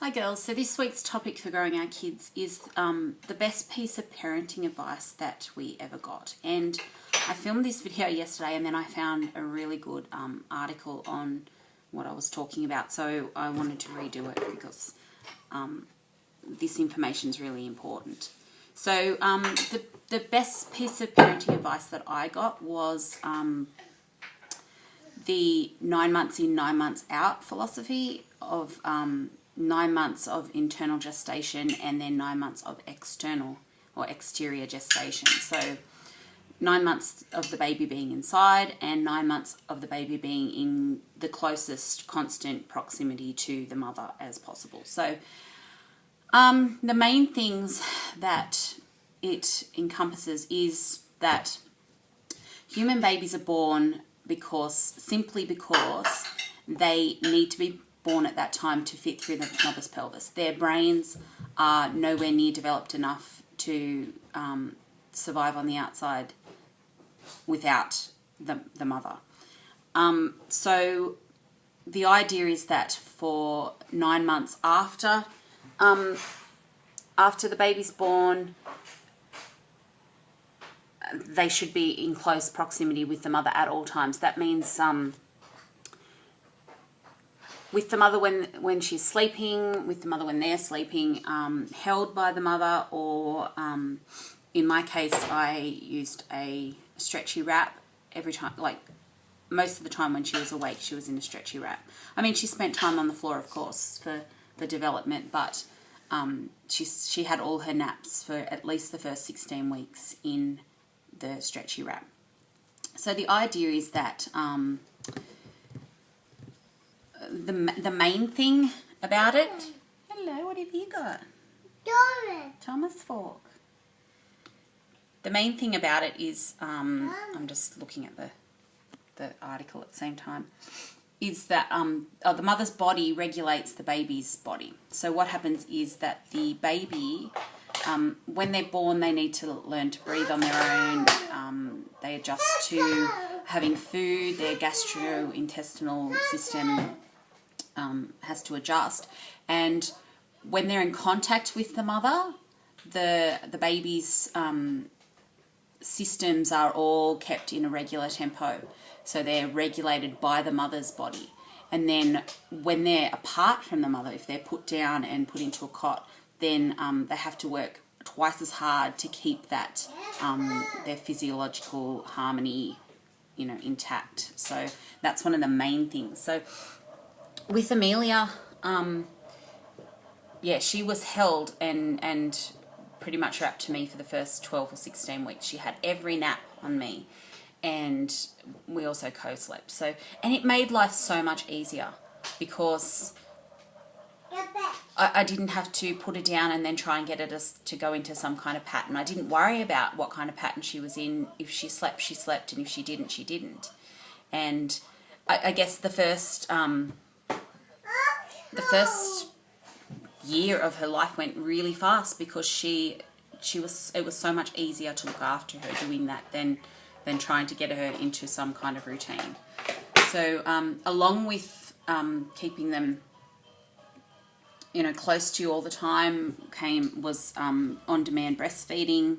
Hi girls, so this week's topic for growing our kids is the best piece of parenting advice that we ever got. And I filmed this video yesterday and then I found a really good article on what I was talking about, so I wanted to redo it because this information is really important. So the best piece of parenting advice that I got was the 9 months in, 9 months out philosophy of 9 months of internal gestation and then 9 months of external or exterior gestation. So 9 months of the baby being inside and 9 months of the baby being in the closest constant proximity to the mother as possible. So the main things that it encompasses is that human babies are born simply because they need to be born at that time to fit through the mother's pelvis. Their brains are nowhere near developed enough to survive on the outside without the mother. So the idea is that for 9 months after the baby's born, they should be in close proximity with the mother at all times. That means with the mother when she's sleeping, with the mother when they're sleeping, held by the mother, or in my case, I used a stretchy wrap every time. Like most of the time when she was awake, she was in a stretchy wrap. I mean, she spent time on the floor, of course, for the development, but she had all her naps for at least the first 16 weeks in the stretchy wrap. So the idea is that the main thing about it... Hello, what have you got? Thomas fork. The main thing about it is, I'm just looking at the article at the same time, is that the mother's body regulates the baby's body. So what happens is that the baby, when they're born, they need to learn to breathe on their own. They adjust to having food. Their gastrointestinal system has to adjust. And when they're in contact with the mother, the baby's systems are all kept in a regular tempo. So they're regulated by the mother's body. And then when they're apart from the mother, if they're put down and put into a cot, then they have to work twice as hard to keep that their physiological harmony, intact. So that's one of the main things. So with Amelia, she was held and pretty much wrapped to me for the first 12 or 16 weeks. She had every nap on me, and we also co-slept. So, and it made life so much easier because I didn't have to put her down and then try and get her to go into some kind of pattern. I didn't worry about what kind of pattern she was in. If she slept, she slept, and if she didn't, she didn't. And I guess the first year of her life went really fast because it was so much easier to look after her doing that than trying to get her into some kind of routine. So along with keeping them close to you all the time was on-demand breastfeeding.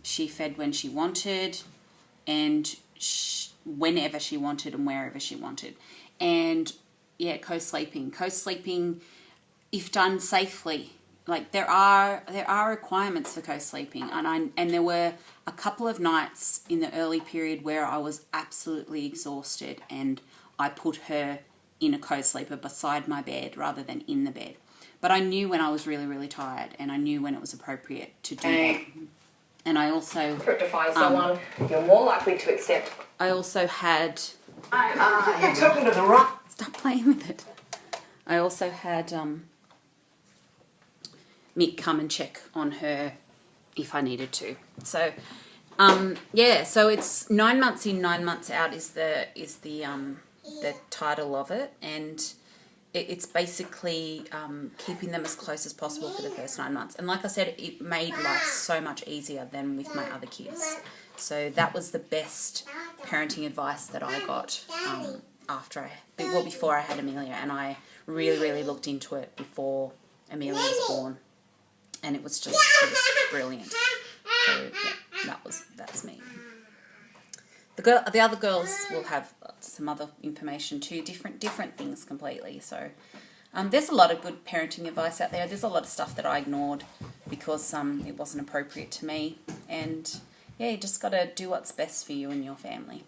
She fed when she wanted and whenever she wanted and wherever she wanted. And co-sleeping, if done safely, like there are requirements for co-sleeping, and there were a couple of nights in the early period where I was absolutely exhausted and I put her in a co-sleeper beside my bed rather than in the bed. But I knew when I was really, really tired, and I knew when it was appropriate to do that. And I also... To find someone you're more likely to accept. I also had... You're talking to the rock. Stop playing with it. I also had Mick come and check on her if I needed to. So, so it's 9 months in, 9 months out is the title of it, and it's basically keeping them as close as possible for the first 9 months. And like I said, it made life so much easier than with my other kids. So that was the best parenting advice that I got before I had Amelia, and I really looked into it before Amelia was born, and it was brilliant. So yeah, that's me. The other girls will have some other information too, different things completely. So there's a lot of good parenting advice out there. There's a lot of stuff that I ignored because it wasn't appropriate to me, and yeah, you just got to do what's best for you and your family.